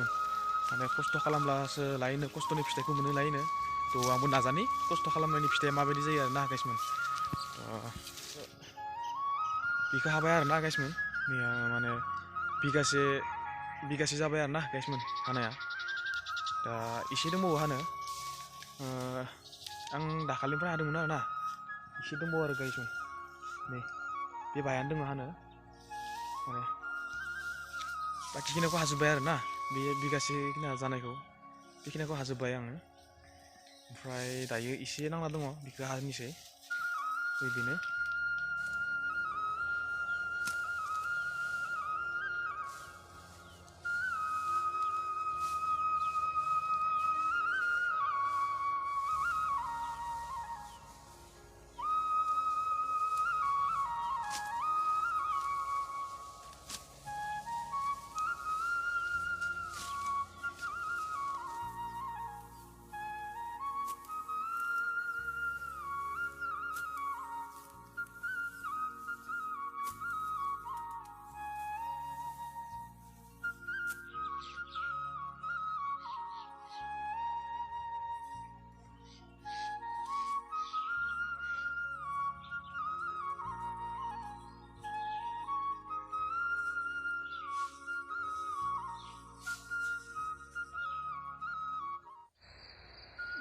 guysman माने खस्थ' खालामब्लासो लायनो खस्थ'नि फिथाइखौ मोनो लायनो थ' आंबो नाजानि खस्थ' खालामनायनि फिथाइया माबायदि जायो आरोना guysman बिखौ हाबाय आरोना guysman माने बिगासे जाबाय आरोना guysman हानाया दा एसे दंबावो हानो आं दाखालिनिफ्राय हादोंमोन आरोना एसे दंबावो आरो guysman नै बे बायानो दङ हानो माने बाखिखिनिखौ हाजोब्बाय आरोना बे बिगासे जानायखौ बेखिनिखौ हाजोब्बाय आङो ओमफ्राय दायो एसे नांना दङ बेखौ हानोसै बिदिनो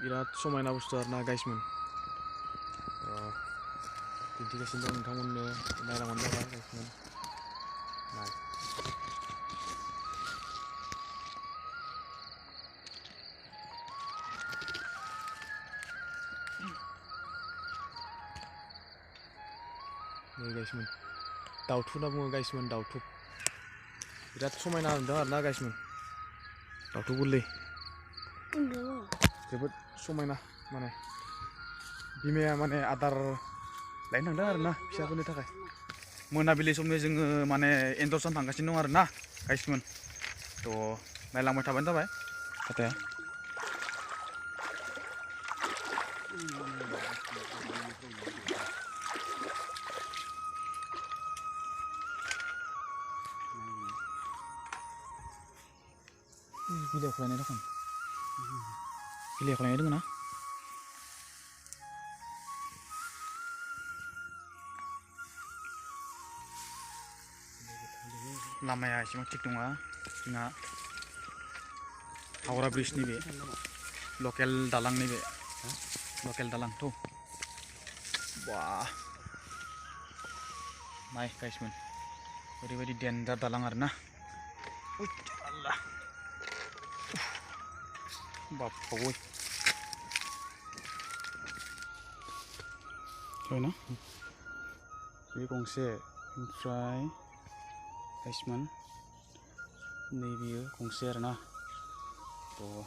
बिराद समायना बुस्थु आरोना guysman दिन्थिगासिनो दं नोंथांमोननो नायलांबानो जाबाय guysman नै guysman दाउथु होनना बुङो guysman दाउथु बिराद समायना नुदों आरोना guysman दाउथु गोरलै जोबोद समायना माने बिमाया माने आदार लायनो थांदों आरोना फिसाफोरनि थाखाय मोनाबिलि समनि जोङो माने एन्जर सान थांगासिनो दं आरोना guysman थ' नायलांबाय थाबानो जाबाय जाहाथे बिलाइखौ लायनाय दखान बिलाइखौ लायनाय दङ ना लामाया एसेबां थिग नङा जोंहा हावरा ब्रिजनि बे लकेल दालांनि बे लकेल दालांथ' बा नाय guysman ओरैबायदि डेन्जार दालां आरोना आल्लाह बाप्पावै ना बे गंसे ओमफ्राय guysman नै बियो गंसे आरोना थ'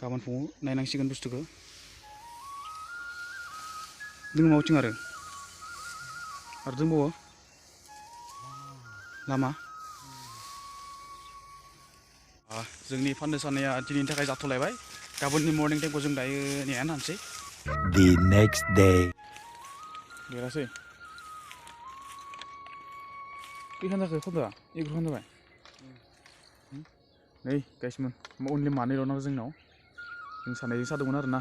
गाबोन फुङाव नायनांसिगोन बुस्थुखौ दोङो मावथिं आरो दंबावो लामा जोंनि फाननो साननाया दिनैनि थाखाय जाथ'लायबाय गाबोननि मर्निं टाइमखौ जों दायो नेनानै थानोसै The next day. बेरासै खैखान जाखो खदा एग्र'खान जाबाय नै guysman अनलि मानैल' नांगौ जोंनाव जों सानैजों सादोंमोन आरोना